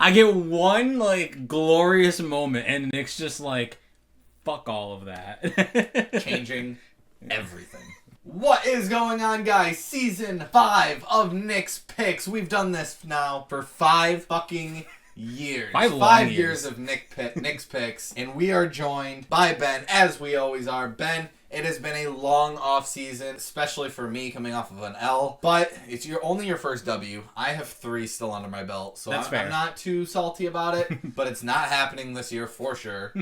I get one, like, glorious moment, and Nick's just like, fuck all of that. Changing everything. What is going on, guys? Season 5 of Nick's Picks. We've done this now for 5 fucking years. 5 years of Nick's Picks. And we are joined by Ben, as we always are. Ben, it has been a long off season, especially for me coming off of an L. But it's only your first W. I have 3 still under my belt, so I'm not too salty about it. But it's not happening this year for sure.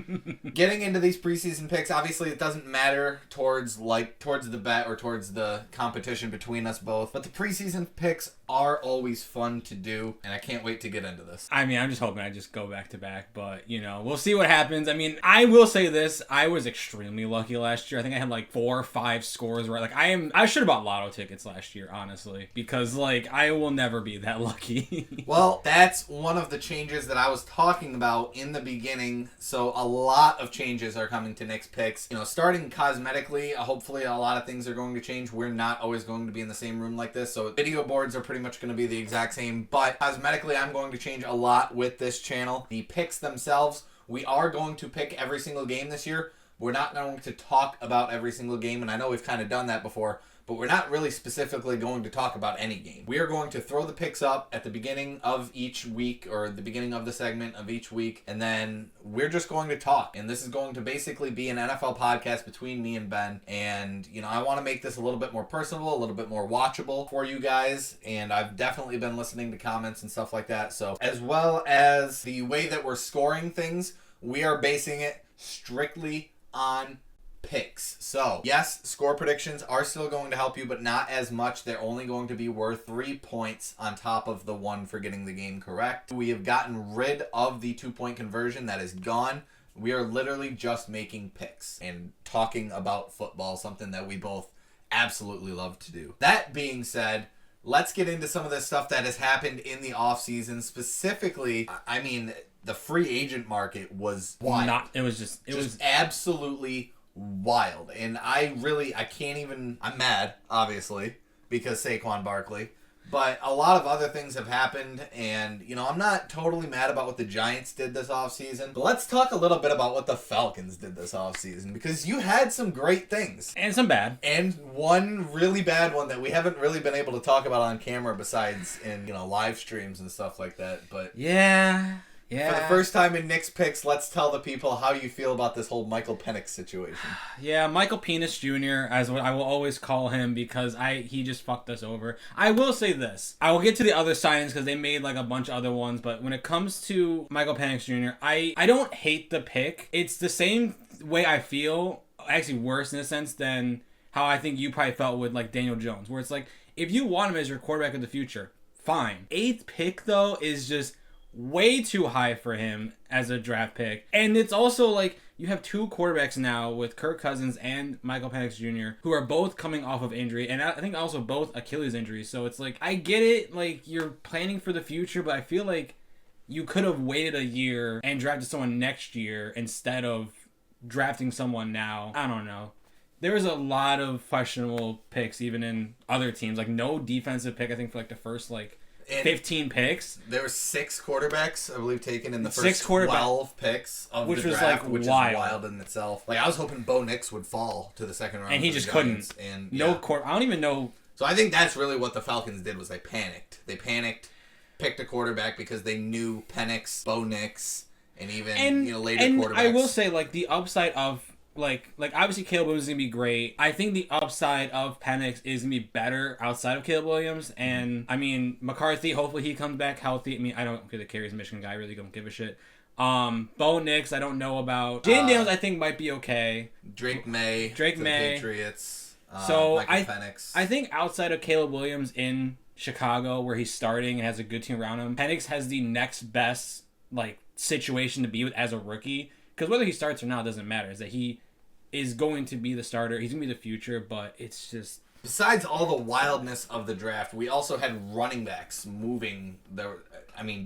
Getting into these preseason picks, obviously it doesn't matter towards the bet or towards the competition between us both. But the preseason picks are always fun to do, and I can't wait to get into this. I mean, I'm just hoping I just go back to back, but, you know, we'll see what happens. I mean, I will say this. I was extremely lucky last year. I think I had like 4 or 5 scores right. Like, I should have bought lotto tickets last year, honestly, because, like, I will never be that lucky. Well, that's one of the changes that I was talking about in the beginning. So a lot of changes are coming to Nick's Picks. You know, starting cosmetically, hopefully a lot of things are going to change. We're not always going to be in the same room like this, so video boards are pretty much going to be the exact same, but cosmetically I'm going to change a lot with this channel. The picks themselves, we are going to pick every single game this year. We're not going to talk about every single game, and I know we've kind of done that before, but we're not really specifically going to talk about any game. We are going to throw the picks up at the beginning of each week, or the beginning of the segment of each week, and then we're just going to talk. And this is going to basically be an NFL podcast between me and Ben. And, you know, I want to make this a little bit more personal, a little bit more watchable for you guys. And I've definitely been listening to comments and stuff like that. So, as well as the way that we're scoring things, we are basing it strictly on picks. So, yes, score predictions are still going to help you, but not as much. They're only going to be worth 3 points on top of the 1 for getting the game correct. We have gotten rid of the 2-point conversion. That is gone. We are literally just making picks and talking about football, something that we both absolutely love to do. That being said, let's get into some of the stuff that has happened in the offseason. Specifically, I mean, the free agent market was wild. It was absolutely wild. And I can't even, I'm mad, obviously, because Saquon Barkley. But a lot of other things have happened, and, you know, I'm not totally mad about what the Giants did this offseason. But let's talk a little bit about what the Falcons did this offseason, because you had some great things. And some bad. And one really bad one that we haven't really been able to talk about on camera besides in, you know, live streams and stuff like that. But yeah. For the first time in Nick's Picks, let's tell the people how you feel about this whole Michael Penix situation. Yeah, Michael Penis Jr., as what I will always call him, because he just fucked us over. I will say this. I will get to the other signings because they made like a bunch of other ones, but when it comes to Michael Penix Jr., I don't hate the pick. It's the same way I feel, actually worse in a sense than how I think you probably felt with like Daniel Jones, where it's like, if you want him as your quarterback of the future, fine. 8th pick, though, is just way too high for him as a draft pick. And it's also like you have 2 quarterbacks now with Kirk Cousins and Michael Penix Jr. who are both coming off of injury, and I think also both Achilles injuries. So it's like, I get it, like you're planning for the future, but I feel like you could have waited a year and drafted someone next year instead of drafting someone now. I don't know. There was a lot of questionable picks even in other teams. Like no defensive pick, I think, for like the first like 15 picks. There were 6 quarterbacks, I believe, taken in the first 12 picks of the draft, which is wild in itself. Like, I was hoping Bo Nix would fall to the second round. And he just couldn't. And, I don't even know. So I think that's really what the Falcons did, was they panicked. They panicked, picked a quarterback because they knew Penix, Bo Nix, and even later quarterbacks. I will say, like, the upside of Like obviously Caleb Williams is going to be great. I think the upside of Penix is going to be better outside of Caleb Williams. And, I mean, McCarthy, hopefully he comes back healthy. I mean, I don't care carries Michigan guy. I really don't give a shit. Bo Nix, I don't know about. Jaden Daniels, I think, might be okay. Drake May. Patriots. So, Penix. I think outside of Caleb Williams in Chicago, where he's starting and has a good team around him, Penix has the next best, like, situation to be with as a rookie. Because whether he starts or not doesn't matter. Is that he is going to be the starter. He's going to be the future, but it's just... Besides all the wildness of the draft, we also had running backs moving.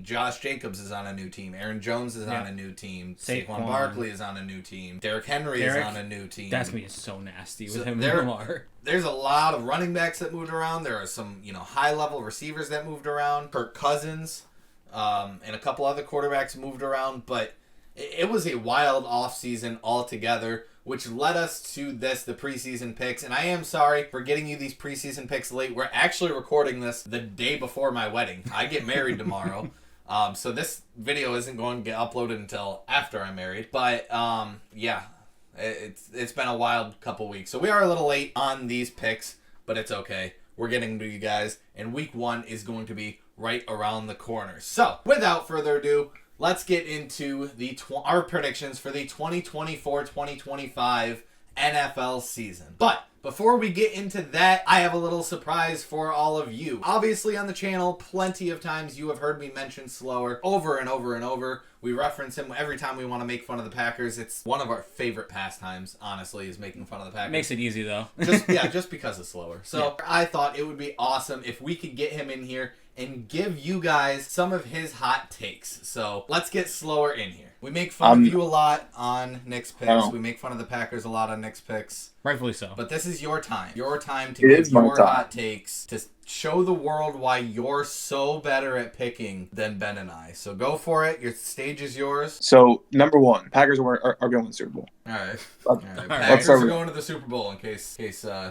Josh Jacobs is on a new team. Aaron Jones is on a new team. Saquon Barkley is on a new team. Derrick Henry is on a new team. That's going to be so nasty with him and Lamar. There's a lot of running backs that moved around. There are some, high-level receivers that moved around. Kirk Cousins and a couple other quarterbacks moved around, but it was a wild offseason altogether, which led us to the preseason picks. And I am sorry for getting you these preseason picks late. We're actually recording this the day before my wedding. I get married tomorrow. So this video isn't going to get uploaded until after I'm married. But yeah, it's been a wild couple weeks. So we are a little late on these picks, but it's okay. We're getting to you guys, and week 1 is going to be right around the corner. So without further ado, let's get into our predictions for the 2024-2025 NFL season. But before we get into that, I have a little surprise for all of you. Obviously on the channel, plenty of times you have heard me mention Slower over and over and over. We reference him every time we want to make fun of the Packers. It's one of our favorite pastimes, honestly, is making fun of the Packers. Makes it easy, though. just because it's Slower. So yeah. I thought it would be awesome if we could get him in here and give you guys some of his hot takes. So let's get Slower in here. We make fun of you a lot on Nick's picks. We make fun of the Packers a lot on Nick's picks. Rightfully so. But this is your time. Your time to give your hot takes, to show the world why you're so better at picking than Ben and I. So go for it. Your stage is yours. So, number 1, Packers are going to the Super Bowl. All right. Packers are going to the Super Bowl in case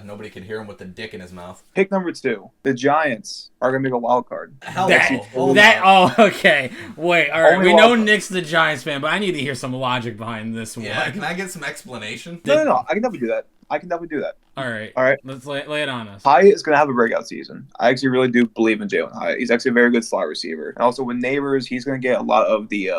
nobody can hear him with the dick in his mouth. Pick number 2, the Giants are going to make a wild card. Okay. Wait, all right. We know Nick's the Giants fan, but I need to hear some logic behind this one. Yeah, can I get some explanation? No. I can definitely do that. All right. Let's lay it on us. Hyatt is going to have a breakout season. I actually really do believe in Jalen Hyatt. He's actually a very good slot receiver. And also with Neighbors, he's going to get a lot of the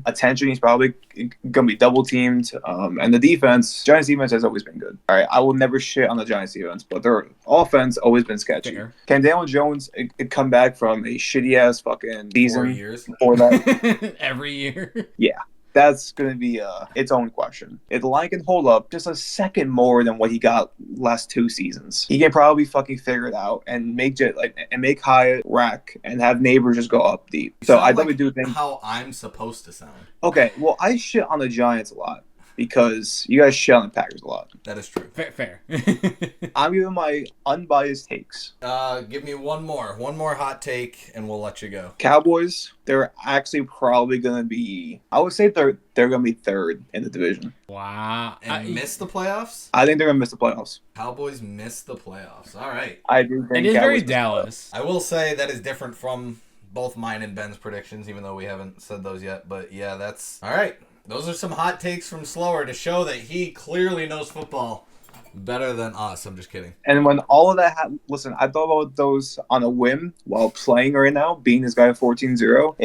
attention. He's probably going to be double teamed. And the defense, Giants defense has always been good. All right, I will never shit on the Giants defense, but their offense always been sketchy. Fair. Can Daniel Jones come back from a shitty ass fucking season 4 years before that? Every year. Yeah. That's going to be its own question. If the line can hold up just a second more than what he got last 2 seasons, he can probably fucking figure it out and make Hyatt rack and have Neighbors just go up deep. So I definitely do think how I'm supposed to sound. Okay, well, I shit on the Giants a lot because you guys shit on the Packers a lot. That is true. Fair. I'm giving my unbiased takes. Give me one more hot take, and we'll let you go. Cowboys, they're actually probably going to be, I would say they're going to be 3rd in the division. Wow. And miss the playoffs? I think they're going to miss the playoffs. Cowboys miss the playoffs. All right. I do think it is very Dallas. I will say that is different from both mine and Ben's predictions, even though we haven't said those yet. But yeah, that's all right. Those are some hot takes from Slower to show that he clearly knows football better than us. I'm just kidding. And when all of that listen, I thought about those on a whim while playing right now, being this guy 14-0.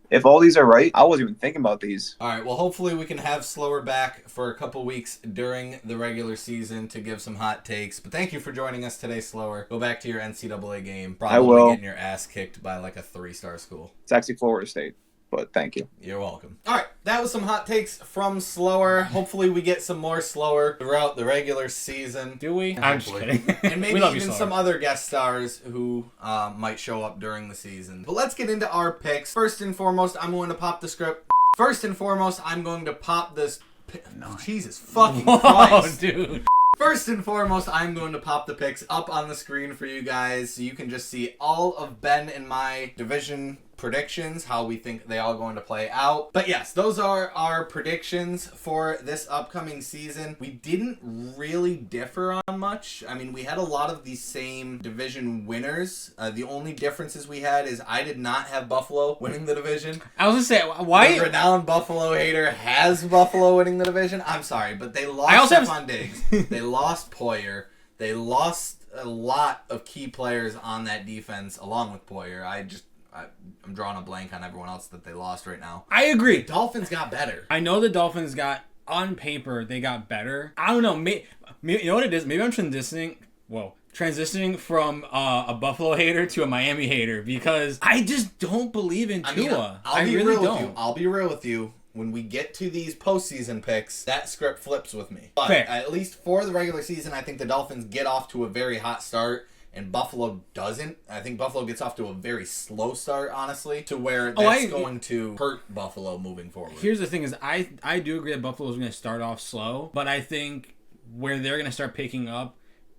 If all these are right, I wasn't even thinking about these. All right, well, hopefully we can have Slower back for a couple weeks during the regular season to give some hot takes. But thank you for joining us today, Slower. Go back to your NCAA game. Probably getting your ass kicked by like a 3-star school. It's actually Florida State. But thank you. You're welcome. All right, that was some hot takes from Slower. Hopefully we get some more Slower throughout the regular season. Do we? I'm just kidding. And maybe even some other guest stars who might show up during the season. But let's get into our picks. First and foremost, I'm going to pop the script. Jesus fucking Christ. Dude. First and foremost, I'm going to pop the picks up on the screen for you guys so you can just see all of Ben and my division predictions, how we think they all going to play out. But yes, those are our predictions for this upcoming season. We didn't really differ on much. I mean, we had a lot of the same division winners. The only differences we had is I did not have Buffalo winning the division. I was going to say, why? The renowned Buffalo hater has Buffalo winning the division. I'm sorry, but they lost Stephon Diggs. They lost Poyer. They lost a lot of key players on that defense along with Poyer. I'm drawing a blank on everyone else that they lost right now. I agree. The Dolphins got better. I know the Dolphins got, on paper, they got better. I don't know. You know what it is? Maybe I'm transitioning from a Buffalo hater to a Miami hater because I just don't believe in Tua. I'll be real with you. When we get to these postseason picks, that script flips with me. But at least for the regular season, I think the Dolphins get off to a very hot start. And Buffalo doesn't. I think Buffalo gets off to a very slow start, honestly, to where that's going to hurt Buffalo moving forward. Here's the thing is I do agree that Buffalo is going to start off slow, but I think where they're going to start picking up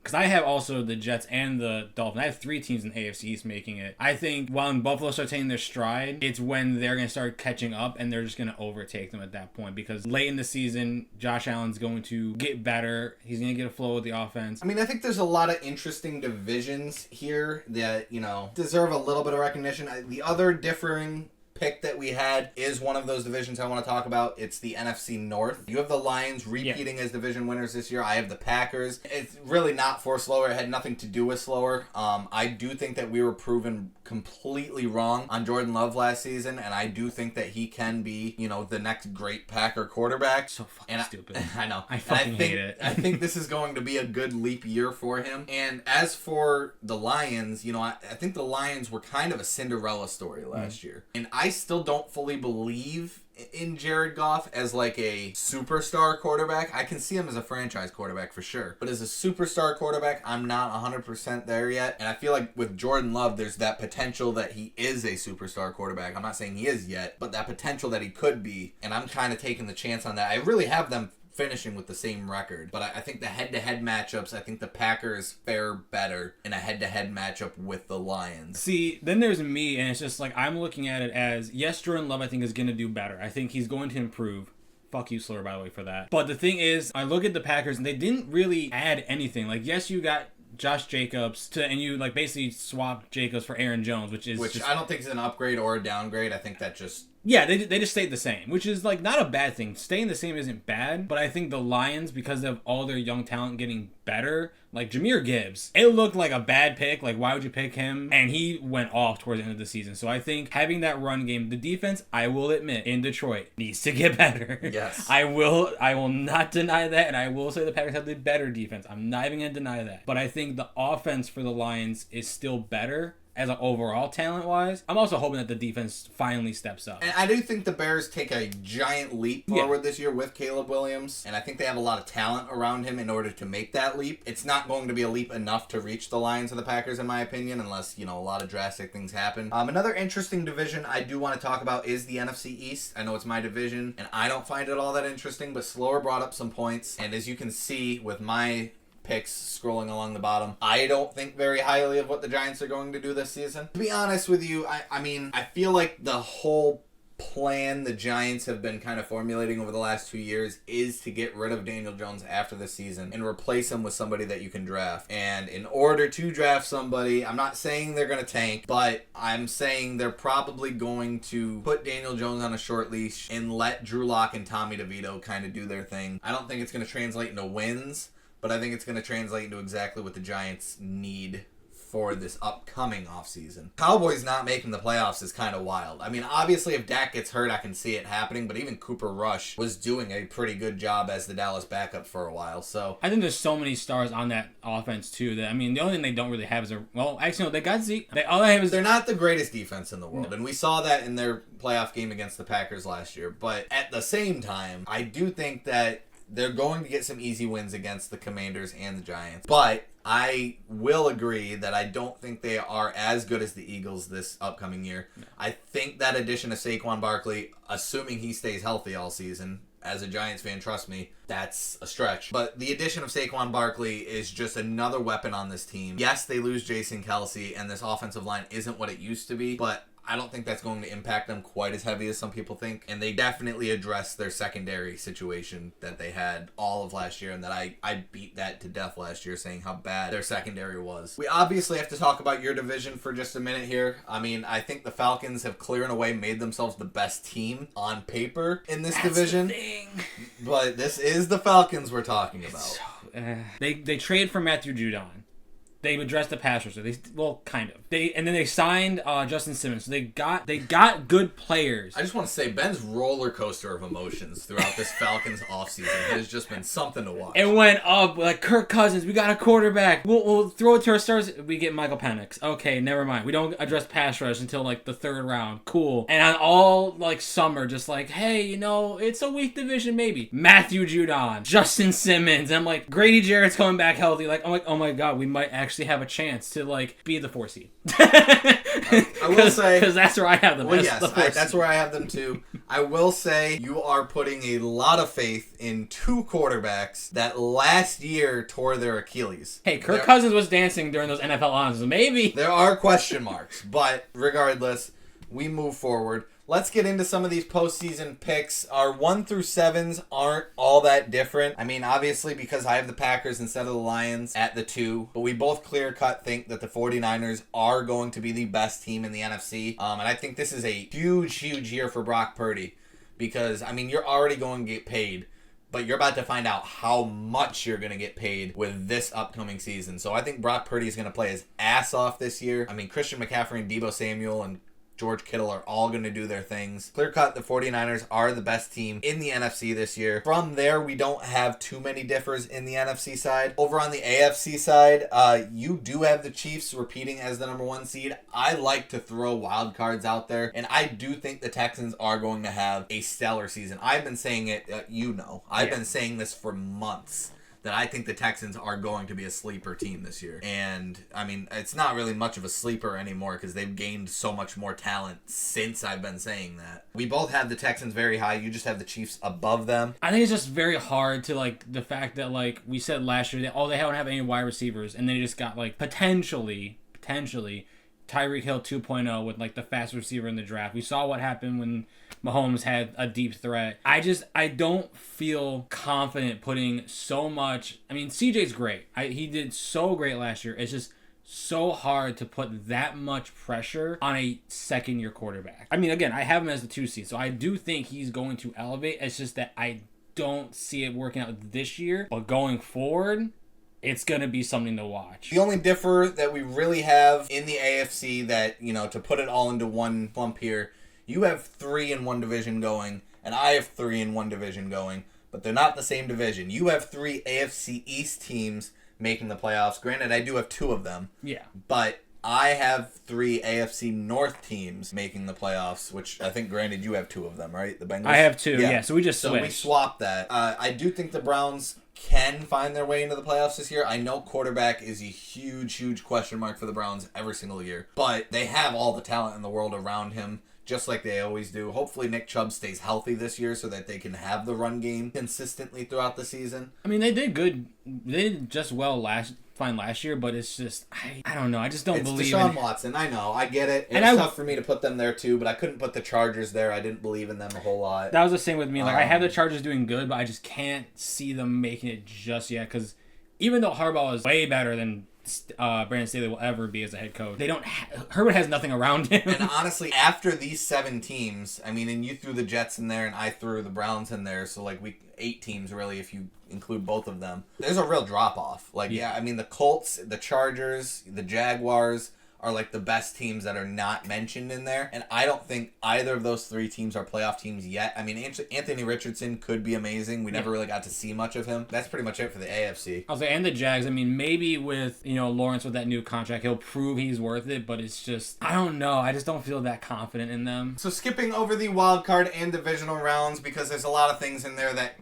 because I have also the Jets and the Dolphins. I have 3 teams in AFC East making it. I think when Buffalo starts taking their stride, it's when they're going to start catching up, and they're just going to overtake them at that point, because late in the season, Josh Allen's going to get better. He's going to get a flow with the offense. I mean, I think there's a lot of interesting divisions here that, deserve a little bit of recognition. The other differing pick that we had is one of those divisions I want to talk about. It's the NFC North. You have the Lions repeating as division winners this year. I have the Packers. It's really not for slower. It had nothing to do with slower. I do think that we were proven completely wrong on Jordan Love last season, and I do think that he can be, the next great Packer quarterback. So fucking stupid. I know. I fucking hate it. I think this is going to be a good leap year for him. And as for the Lions, I think the Lions were kind of a Cinderella story last year. And I still don't fully believe in Jared Goff as like a superstar quarterback. I can see him as a franchise quarterback for sure. But as a superstar quarterback, I'm not 100% there yet. And I feel like with Jordan Love, there's that potential that he is a superstar quarterback. I'm not saying he is yet, but that potential that he could be. And I'm kind of taking the chance on that. I really have them finishing with the same record. But I think the head-to-head matchups, I think the Packers fare better in a head-to-head matchup with the Lions. See, then there's me, and it's just like, I'm looking at it as, yes, Jordan Love I think is going to do better. I think he's going to improve. Fuck you, Slur, by the way, for that. But the thing is, I look at the Packers, and they didn't really add anything. Like, yes, you got Josh Jacobs and you like basically swapped Jacobs for Aaron Jones, which I don't think is an upgrade or a downgrade. I think that just... Yeah, they just stayed the same, which is like not a bad thing. Staying the same isn't bad, but I think the Lions, because of all their young talent getting better, like Jahmyr Gibbs, it looked like a bad pick. Like, why would you pick him? And he went off towards the end of the season. So I think having that run game, the defense, I will admit, in Detroit, needs to get better. Yes. I will not deny that, and I will say the Packers have the better defense. I'm not even going to deny that. But I think the offense for the Lions is still better as an overall talent-wise. I'm also hoping that the defense finally steps up. And I do think the Bears take a giant leap forward this year with Caleb Williams, and I think they have a lot of talent around him in order to make that leap. It's not going to be a leap enough to reach the Lions or the Packers, in my opinion, unless, a lot of drastic things happen. Another interesting division I do want to talk about is the NFC East. I know it's my division, and I don't find it all that interesting, but Slower brought up some points, and as you can see with my picks scrolling along the bottom, I don't think very highly of what the Giants are going to do this season. To be honest with you, I feel like the whole plan the Giants have been kind of formulating over the last 2 years is to get rid of Daniel Jones after the season and replace him with somebody that you can draft. And in order to draft somebody, I'm not saying they're going to tank, but I'm saying they're probably going to put Daniel Jones on a short leash and let Drew Lock and Tommy DeVito kind of do their thing. I don't think it's going to translate into wins, but I think it's going to translate into exactly what the Giants need for this upcoming offseason. Cowboys not making the playoffs is kind of wild. I mean, obviously, if Dak gets hurt, I can see it happening, but even Cooper Rush was doing a pretty good job as the Dallas backup for a while, so... I think there's so many stars on that offense, too, that, the only thing they don't really have is they got Zeke. They're not the greatest defense in the world, and we saw that in their playoff game against the Packers last year, but at the same time, I do think that they're going to get some easy wins against the Commanders and the Giants. But I will agree that I don't think they are as good as the Eagles this upcoming year. No. I think that addition of Saquon Barkley, assuming he stays healthy all season, as a Giants fan, trust me, that's a stretch. But the addition of Saquon Barkley is just another weapon on this team. Yes, they lose Jason Kelce, and this offensive line isn't what it used to be, but I don't think that's going to impact them quite as heavy as some people think. And they definitely addressed their secondary situation that they had all of last year, and that I beat that to death last year, saying how bad their secondary was. We obviously have to talk about your division for just a minute here. I think the Falcons have clear and away made themselves the best team on paper in this division. The thing. But this is the Falcons we're talking about. They trade for Matthew Judon. They addressed the pass rush. Kind of. And then they signed Justin Simmons. So they got good players. I just want to say Ben's roller coaster of emotions throughout this Falcons offseason has just been something to watch. It went up like Kirk Cousins. We got a quarterback. We'll throw it to our stars. We get Michael Penix. Okay, never mind. We don't address pass rush until like the third round. Cool. And on all like summer, just like, hey, it's a weak division maybe. Matthew Judon, Justin Simmons. And I'm like, Grady Jarrett's coming back healthy. I'm like, oh my god, we might actually actually have a chance to like be the 4 seed. I will say, because that's where I have them. Well, yes, that's where I have them too. I will say you are putting a lot of faith in 2 quarterbacks that last year tore their Achilles. Hey, Kirk Cousins was dancing during those NFL honors. Maybe there are question marks, but regardless, we move forward. Let's get into some of these postseason picks. Our 1 through 7s aren't all that different. I mean, obviously, because I have the Packers instead of the Lions at the 2, but we both clear-cut think that the 49ers are going to be the best team in the NFC. And I think this is a huge, huge year for Brock Purdy because, I mean, you're already going to get paid, but you're about to find out how much you're going to get paid with this upcoming season. So I think Brock Purdy is going to play his ass off this year. I mean, Christian McCaffrey and Deebo Samuel and George Kittle are all going to do their things. Clear cut, the 49ers are the best team in the NFC this year. From there, we don't have too many differs in the NFC side. Over on the AFC side, you do have the Chiefs repeating as the number 1 seed. I like to throw wild cards out there, and I do think the Texans are going to have a stellar season. I've been saying it, I've been saying this for months, that I think the Texans are going to be a sleeper team this year. And, I mean, it's not really much of a sleeper anymore because they've gained so much more talent since I've been saying that. We both have the Texans very high. You just have the Chiefs above them. I think it's just very hard to, like, the fact that, like, we said last year that, they don't have any wide receivers, and they just got, like, potentially, Tyreek Hill 2.0 with, like, the fastest receiver in the draft. We saw what happened when Mahomes had a deep threat. I don't feel confident putting so much. I mean, CJ's great. He did so great last year. It's just so hard to put that much pressure on a second-year quarterback. I mean, again, I have him as the 2 seed, so I do think he's going to elevate. It's just that I don't see it working out this year. But going forward, it's going to be something to watch. The only differ that we really have in the AFC that, to put it all into one clump here, you have 3 in one division going, and I have 3 in one division going, but they're not the same division. You have 3 AFC East teams making the playoffs. Granted, I do have 2 of them. Yeah. But I have 3 AFC North teams making the playoffs, which I think, granted, you have 2 of them, right? The Bengals? I have 2, yeah. So we just switched. So we swapped that. I do think the Browns can find their way into the playoffs this year. I know quarterback is a huge, huge question mark for the Browns every single year, but they have all the talent in the world around him, just like they always do. Hopefully Nick Chubb stays healthy this year so that they can have the run game consistently throughout the season. I mean, they did good. They did just well last year, but it's just, I don't know. I just don't believe Deshaun Watson. I know. I get it. It's tough for me to put them there too, but I couldn't put the Chargers there. I didn't believe in them a whole lot. That was the same with me. Like, I have the Chargers doing good, but I just can't see them making it just yet, because even though Harbaugh is way better than Brandon Staley will ever be as a head coach, Herbert has nothing around him. And honestly, after these 7 teams, I mean, and you threw the Jets in there and I threw the Browns in there, so like 8 teams really if you include both of them. There's a real drop off. Like, yeah, I mean, the Colts, the Chargers, the Jaguars are like the best teams that are not mentioned in there. And I don't think either of those 3 teams are playoff teams yet. I mean, Anthony Richardson could be amazing. We never really got to see much of him. That's pretty much it for the AFC. I was like, and the Jags, I mean, maybe with, Lawrence with that new contract, he'll prove he's worth it, but it's just, I don't know. I just don't feel that confident in them. So skipping over the wild card and divisional rounds, because there's a lot of things in there that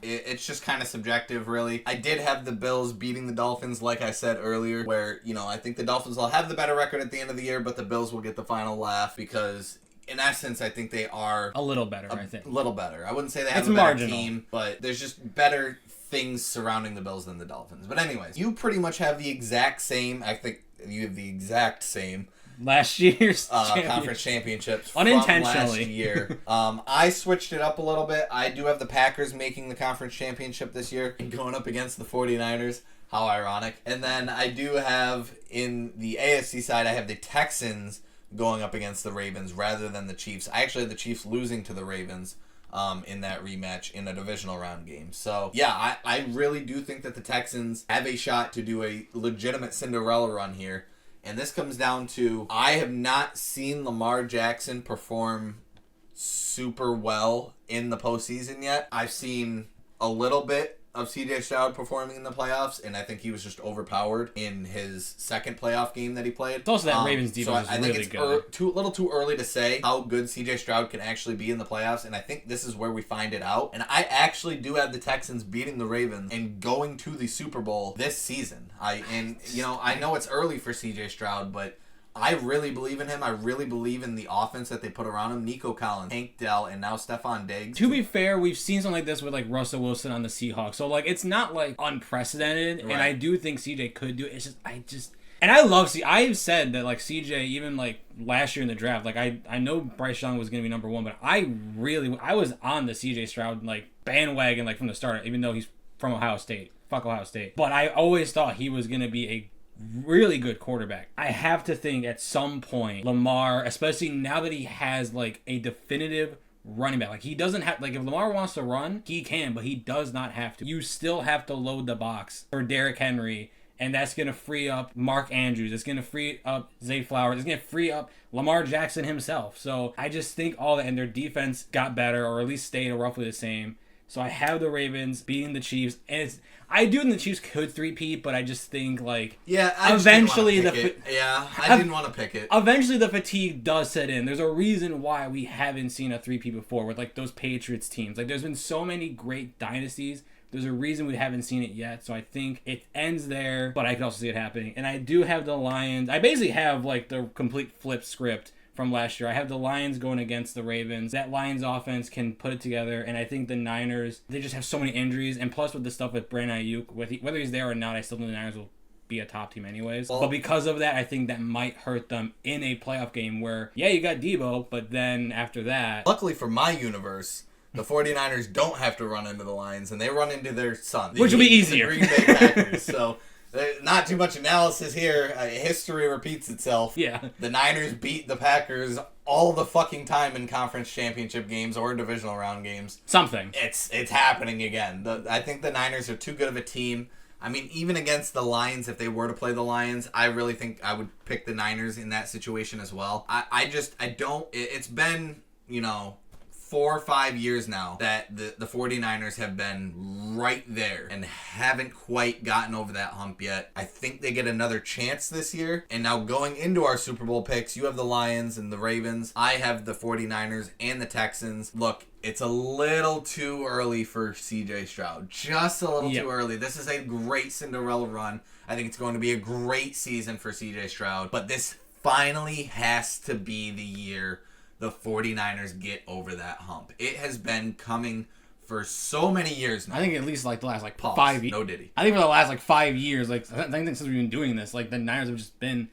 it's just kind of subjective, really. I did have the Bills beating the Dolphins, like I said earlier, where, I think the Dolphins will have the better record at the end of the year, but the Bills will get the final laugh because, in essence, I think they are a little better, I think. A little better. I wouldn't say they have a better team, but there's just better things surrounding the Bills than the Dolphins. But anyways, you pretty much have the exact same, I think you have the exact same last year's conference championships unintentionally from last year. I switched it up a little bit. I do have the Packers making the conference championship this year and going up against the 49ers. How ironic. And then I do have, in the AFC side, I have the Texans going up against the Ravens rather than the Chiefs. I actually had the Chiefs losing to the Ravens in that rematch in a divisional round game. So, yeah, I really do think that the Texans have a shot to do a legitimate Cinderella run here. And this comes down to, I have not seen Lamar Jackson perform super well in the postseason yet. I've seen a little bit of CJ Stroud performing in the playoffs, and I think he was just overpowered in his second playoff game that he played. It's also that Ravens defense is really good. I think it's a little too early to say how good CJ Stroud can actually be in the playoffs, and I think this is where we find it out. And I actually do have the Texans beating the Ravens and going to the Super Bowl this season. I know it's early for CJ Stroud, but I really believe in him. I really believe in the offense that they put around him. Nico Collins, Hank Dell, and now Stephon Diggs. To be fair, we've seen something like this with like Russell Wilson on the Seahawks. So like it's not like unprecedented. Right. And I do think CJ could do it. It's just and I love I've said that like CJ, even like last year in the draft, like I know Bryce Young was gonna be number one, but I was on the CJ Stroud like bandwagon like from the start, even though he's from Ohio State. Fuck Ohio State. But I always thought he was gonna be a really good quarterback. I have to think at some point Lamar, especially now that he has like a definitive running back, like he doesn't have, like if Lamar wants to run, he can, but he does not have to. You still have to load the box for Derrick Henry, and that's going to free up Mark Andrews. It's going to free up Zay Flowers. It's going to free up Lamar Jackson himself. So I just think all that, and their defense got better, or at least stayed roughly the same. So I have the Ravens beating the Chiefs, and I do think the Chiefs could three-peat, but I just think like eventually I didn't want to pick it. Eventually the fatigue does set in. There's a reason why we haven't seen a three-peat before with like those Patriots teams. Like there's been so many great dynasties. There's a reason we haven't seen it yet. So I think it ends there, but I can also see it happening. And I do have the Lions. I basically have like the complete flip script from last year. I have the Lions going against the Ravens. That Lions offense can put it together, and I think the Niners, they just have so many injuries, and plus with the stuff with Brandon Ayuk, whether he's there or not, I still think the Niners will be a top team anyways. But because of that, I think that might hurt them in a playoff game where, yeah, you got Debo, but then after that... Luckily for my universe, the 49ers don't have to run into the Lions, and they run into their son. Which will be easier. The Green Bay Packers, so... Not too much analysis here. History repeats itself. Yeah. The Niners beat the Packers all the fucking time in conference championship games or divisional round games. Something. It's happening again. I think the Niners are too good of a team. I mean, even against the Lions, if they were to play the Lions, I really think I would pick the Niners in that situation as well. It's been, 4 or 5 years now that the 49ers have been right there and haven't quite gotten over that hump yet. I think they get another chance this year. And now going into our Super Bowl picks, you have the Lions and the Ravens. I have the 49ers and the Texans. Look, it's a little too early for CJ Stroud. Just a little too early. This is a great Cinderella run. I think it's going to be a great season for CJ Stroud. But this finally has to be the year the 49ers get over that hump. It has been coming for so many years now. I think at least like the last 5 years. No diddy. I think for the last 5 years, I think since we've been doing this, the Niners have just been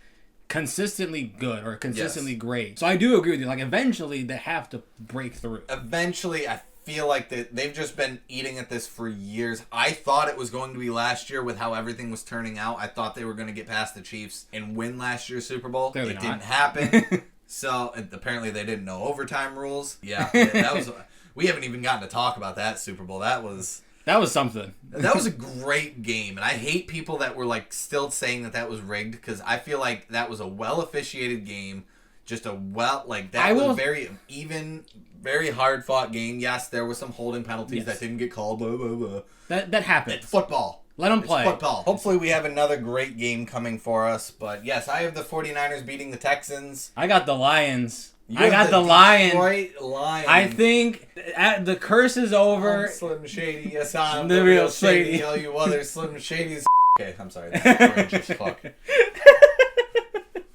consistently good or consistently great. So I do agree with you. Eventually they have to break through. Eventually, I feel like they've just been eating at this for years. I thought it was going to be last year with how everything was turning out. I thought they were going to get past the Chiefs and win last year's Super Bowl. Clearly it not. didn't happen. So apparently they didn't know overtime rules. Yeah, that was. We haven't even gotten to talk about that Super Bowl. That was something. That was a great game, and I hate people that were still saying that was rigged, because I feel like that was a well officiated game, just very even, very hard fought game. Yes, there were some holding penalties that didn't get called. Blah blah blah. That happened. It's football. Let them play. It's football. Hopefully we have another great game coming for us. But yes, I have the 49ers beating the Texans. I got the Lions. I got the Lions. Lions. I think the curse is over. I'm Slim Shady. Yes, I'm the real Shady. All you other Slim Shadys. Okay, I'm sorry. That's cringe as fuck.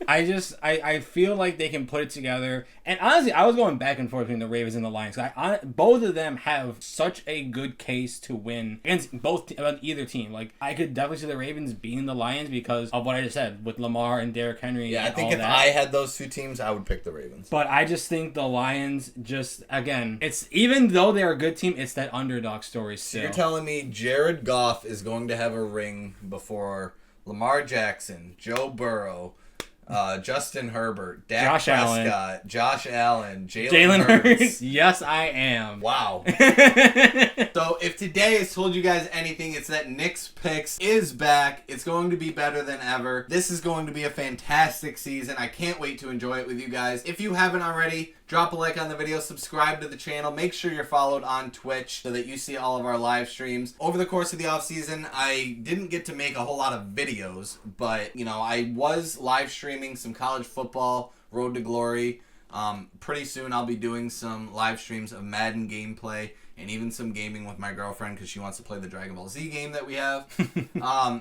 I feel like they can put it together. And honestly, I was going back and forth between the Ravens and the Lions. Both of them have such a good case to win against either team. I could definitely see the Ravens beating the Lions because of what I just said with Lamar and Derrick Henry. Yeah, I think if I had those two teams, I would pick the Ravens. But I just think the Lions it's even though they're a good team, it's that underdog story still. So you're telling me Jared Goff is going to have a ring before Lamar Jackson, Joe Burrow, Justin Herbert, Dak Prescott, Josh Allen, Jalen Hurts. Yes, I am. Wow. So if today has told you guys anything, it's that Nick's Picks is back. It's going to be better than ever. This is going to be a fantastic season. I can't wait to enjoy it with you guys. If you haven't already, drop a like on the video, subscribe to the channel, make sure you're followed on Twitch so that you see all of our live streams. Over the course of the offseason, I didn't get to make a whole lot of videos, but, you know, I was live streaming some college football, Road to Glory. Pretty soon I'll be doing some live streams of Madden gameplay and even some gaming with my girlfriend because she wants to play the Dragon Ball Z game that we have.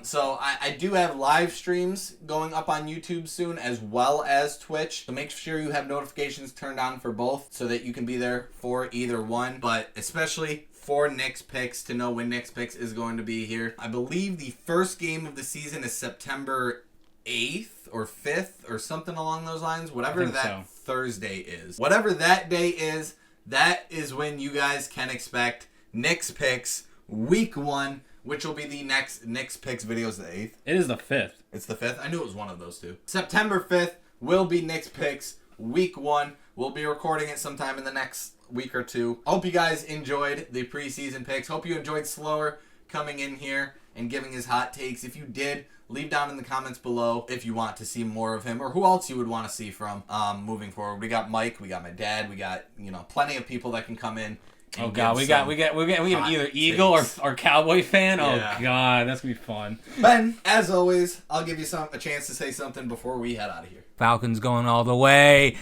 So I do have live streams going up on YouTube soon as well as Twitch. So make sure you have notifications turned on for both so that you can be there for either one. But especially for Nick's Picks to know when Nick's Picks is going to be here. I believe the first game of the season is September 8th or 5th or something along those lines. Whatever that Thursday is. Whatever that day is, that is when you guys can expect Nick's Picks Week 1, which will be the next Nick's Picks videos the 8th. It is the 5th. It's the 5th? I knew it was one of those two. September 5th will be Nick's Picks Week 1. We'll be recording it sometime in the next week or two. Hope you guys enjoyed the preseason picks. Hope you enjoyed Slower coming in here and giving his hot takes. If you did, leave down in the comments below if you want to see more of him or who else you would want to see from moving forward. We got Mike, we got my dad, we got, you know, plenty of people that can come in. Oh god, we got either Eagle or Cowboy fan. Yeah. Oh god, that's gonna be fun. Ben, as always, I'll give you a chance to say something before we head out of here. Falcons going all the way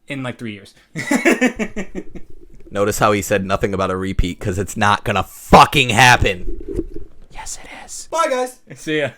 in like 3 years. Notice how he said nothing about a repeat because it's not gonna fucking happen. Yes, it is. Bye, guys. See ya.